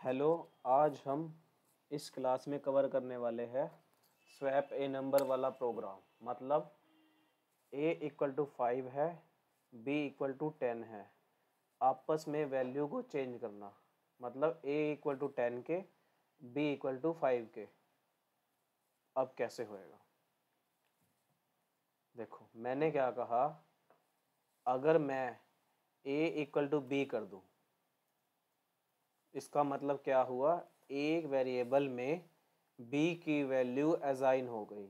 Hello. आज हम इस क्लास में कवर करने वाले हैं स्वैप ए नंबर वाला प्रोग्राम। मतलब a इक्वल टू 5 है, b इक्वल टू 10 है, आपस में वैल्यू को चेंज करना। मतलब a इक्वल टू 10 के, b इक्वल टू 5 के। अब कैसे होएगा? देखो मैंने क्या कहा, अगर मैं a इक्वल टू b कर दूं, इसका मतलब क्या हुआ, एक वेरिएबल में b की वैल्यू असाइन हो गई।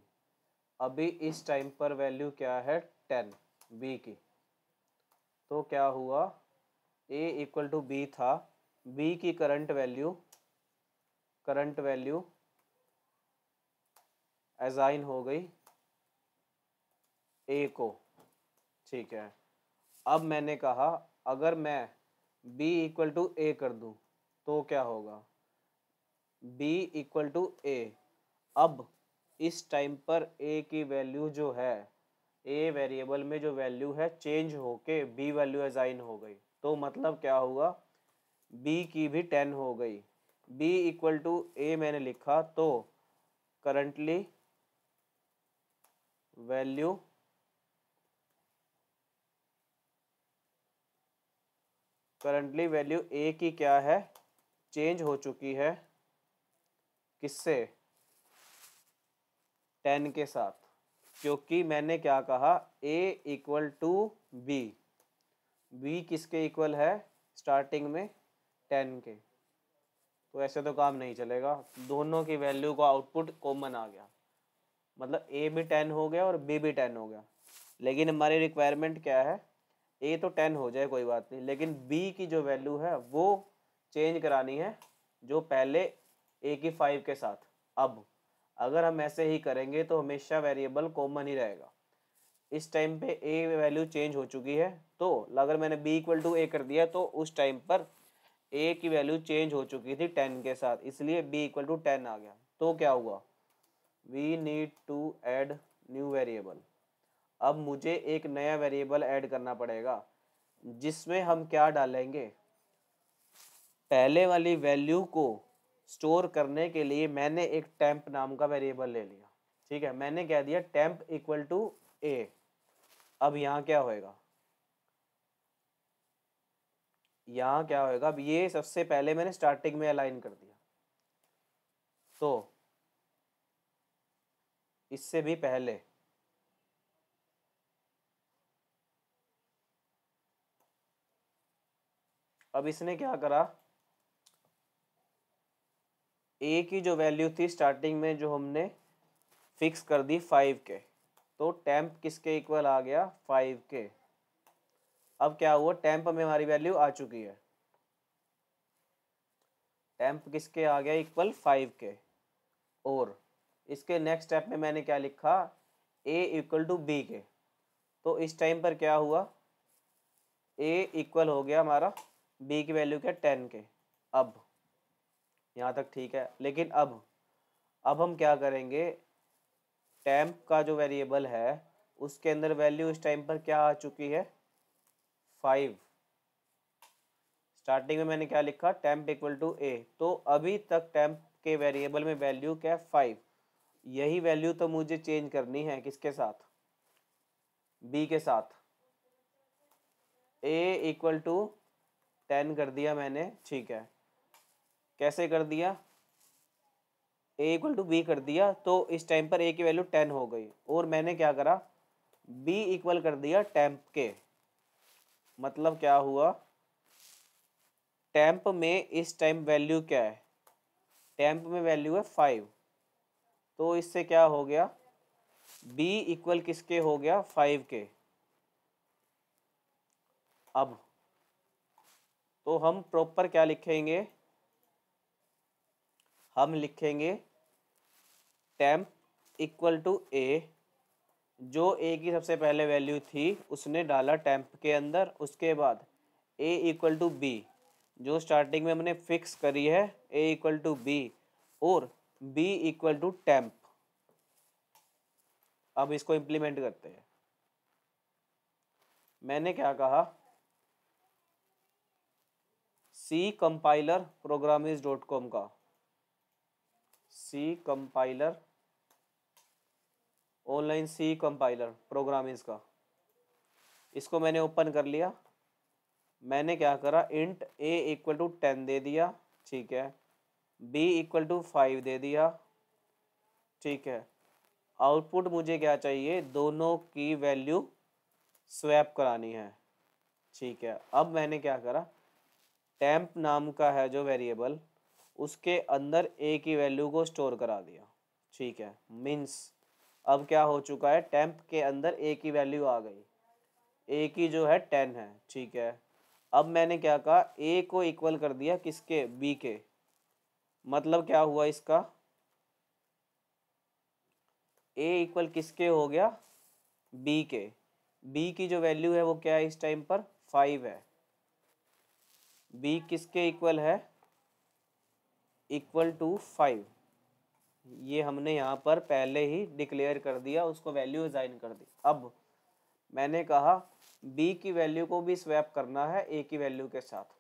अभी इस टाइम पर वैल्यू क्या है, 10 b की। तो क्या हुआ, a इक्वल टू b था, b की करंट वैल्यू असाइन हो गई a को। ठीक है। अब मैंने कहा अगर मैं b इक्वल टू a कर दूं तो क्या होगा, b इक्वल टू a। अब इस टाइम पर a की वैल्यू जो है, a वेरिएबल में जो वैल्यू है चेंज होके b वैल्यू असाइन हो गई। तो मतलब क्या हुआ, b की भी 10 हो गई। b इक्वल टू a मैंने लिखा तो करंटली वैल्यू a की क्या है, चेंज हो चुकी है। किससे? 10 के साथ। क्योंकि मैंने क्या कहा, a equal to b, b किसके इक्वल है स्टार्टिंग में, 10 के। तो ऐसे तो काम नहीं चलेगा, दोनों की वैल्यू का आउटपुट कॉमन आ गया। मतलब a भी 10 हो गया और b भी 10 हो गया। लेकिन हमारी रिक्वायरमेंट क्या है, a तो 10 हो जाए कोई बात नहीं, लेकिन b की जो वैल्यू है वो चेंज करानी है, जो पहले a की 5 के साथ। अब अगर हम ऐसे ही करेंगे तो हमेशा वेरिएबल कॉमन ही रहेगा। इस टाइम पे a वैल्यू चेंज हो चुकी है, तो अगर मैंने b इक्वल टू a कर दिया तो उस टाइम पर a की वैल्यू चेंज हो चुकी थी 10 के साथ, इसलिए b इक्वल टू 10 आ गया। तो क्या हुआ, we need to add new variable. अब मुझे एक नया वेरिएबल ऐड करना पड़ेगा, जिसमें हम क्या डालेंगे, पहले वाली वैल्यू को स्टोर करने के लिए मैंने एक टेम्प नाम का वेरिएबल ले लिया। ठीक है, मैंने कह दिया टेम्प इक्वल टू a। अब यहाँ क्या होएगा, यहाँ क्या होएगा, अब ये सबसे पहले मैंने स्टार्टिंग में अलाइन कर दिया। तो इससे भी पहले अब इसने क्या करा, a की जो वैल्यू थी स्टार्टिंग में जो हमने फिक्स कर दी 5 के, तो टेम्प किसके इक्वल आ गया, 5 के। अब क्या हुआ, टेम्प में हमारी वैल्यू आ चुकी है, टेम्प किसके आ गया, इक्वल 5 के। और इसके नेक्स्ट स्टेप में मैंने क्या लिखा, a इक्वल टू b के। तो इस टाइम पर क्या हुआ, a इक्वल हो गया हमारा b की वैल्यू क्या, 10 के। अब यहाँ तक ठीक है, लेकिन अब हम क्या करेंगे, टेम्प का जो वेरिएबल है उसके अंदर वैल्यू इस टाइम पर क्या आ चुकी है, 5। स्टार्टिंग में मैंने क्या लिखा, टेम्प इक्वल टू a। तो अभी तक टेम्प के वेरिएबल में वैल्यू क्या है, 5। यही वैल्यू तो मुझे चेंज करनी है किसके साथ, b के साथ। a इक्वल टू 10 कर दिया मैंने, ठीक है। कैसे कर दिया, a इक्वल टू b कर दिया, तो इस टाइम पर a की वैल्यू 10 हो गई। और मैंने क्या करा, b इक्वल कर दिया टेम्प के। मतलब क्या हुआ, टेम्प में इस टाइम वैल्यू क्या है, टेम्प में वैल्यू है 5। तो इससे क्या हो गया, b इक्वल किसके हो गया, 5 के। अब तो हम प्रॉपर क्या लिखेंगे, हम लिखेंगे टेम्प इक्वल टू a। जो a की सबसे पहले वैल्यू थी उसने डाला टेम्प के अंदर, उसके बाद a इक्वल टू b, जो स्टार्टिंग में हमने फिक्स करी है a इक्वल टू b, और b इक्वल टू टेम्प। अब इसको इम्प्लीमेंट करते हैं। मैंने क्या कहा, सी कंपाइलर programmers.com का, C compiler online C compiler programmings का, इसको मैंने ओपन कर लिया। मैंने क्या करा, इंट a इक्वल टू 10 दे दिया, ठीक है, b इक्वल टू 5 दे दिया, ठीक है। आउटपुट मुझे क्या चाहिए, दोनों की वैल्यू स्वैप करानी है, ठीक है। अब मैंने क्या करा, टेम्प नाम का है जो वेरिएबल, उसके अंदर a की वैल्यू को स्टोर करा दिया, ठीक है। मीन्स अब क्या हो चुका है, टेम्प के अंदर a की वैल्यू आ गई, a की जो है 10 है, ठीक है। अब मैंने क्या कहा, a को इक्वल कर दिया किसके, b के। मतलब क्या हुआ इसका, a इक्वल किसके हो गया, b के। b की जो वैल्यू है वो क्या है इस टाइम पर, 5 है। b किसके इक्वल है, इक्वल टू 5। ये हमने यहाँ पर पहले ही डिक्लेयर कर दिया, उसको वैल्यू असाइन कर दी। अब मैंने कहा b की वैल्यू को भी स्वैप करना है a की वैल्यू के साथ।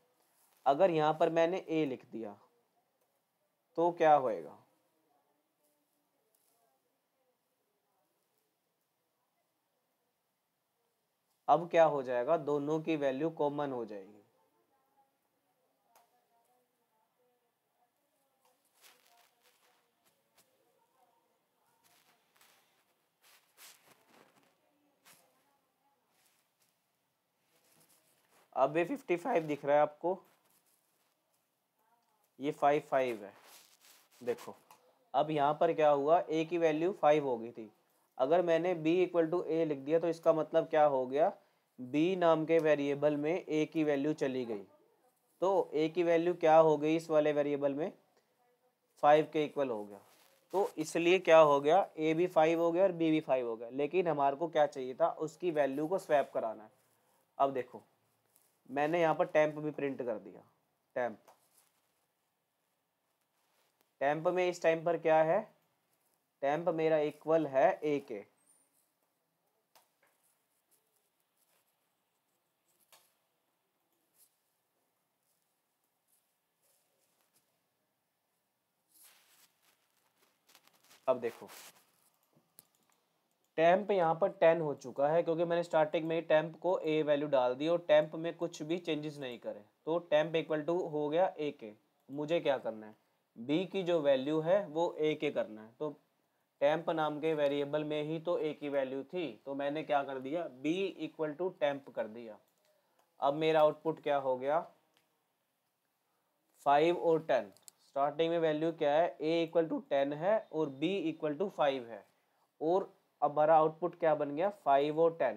अगर यहाँ पर मैंने a लिख दिया तो क्या होएगा, अब क्या हो जाएगा, दोनों की वैल्यू कॉमन हो जाएगी। अब ये 55 दिख रहा है आपको, ये 5 है। देखो अब यहाँ पर क्या हुआ, a की वैल्यू 5 हो गई थी। अगर मैंने b इक्वल टू a लिख दिया तो इसका मतलब क्या हो गया, b नाम के वेरिएबल में a की वैल्यू चली गई। तो a की वैल्यू क्या हो गई इस वाले वेरिएबल में, 5 के इक्वल हो गया। तो इसलिए क्या हो गया, a भी 5 हो गया और b भी 5 हो गया। लेकिन हमारे को क्या चाहिए था, उसकी वैल्यू को स्वैप कराना है। अब देखो मैंने यहाँ पर टेम्प भी प्रिंट कर दिया। टेम्प, टेम्प में इस टाइम पर क्या है, टेम्प मेरा इक्वल है a के। अब देखो टेम्प यहाँ पर 10 हो चुका है, क्योंकि मैंने स्टार्टिंग में ही टेम्प को a वैल्यू डाल दी और टेम्प में कुछ भी चेंजेस नहीं करे। तो टेम्प इक्वल टू हो गया a के। मुझे क्या करना है, b की जो वैल्यू है वो a के करना है। तो टेम्प नाम के वेरिएबल में ही तो a की वैल्यू थी, तो मैंने क्या कर दिया, b इक्वल टू टेम्प कर दिया। अब मेरा आउटपुट क्या हो गया, 5 और 10। स्टार्टिंग में वैल्यू क्या है, a इक्वल टू 10 है और b इक्वल टू 5 है। और अब हमारा आउटपुट क्या बन गया, 5 और 10।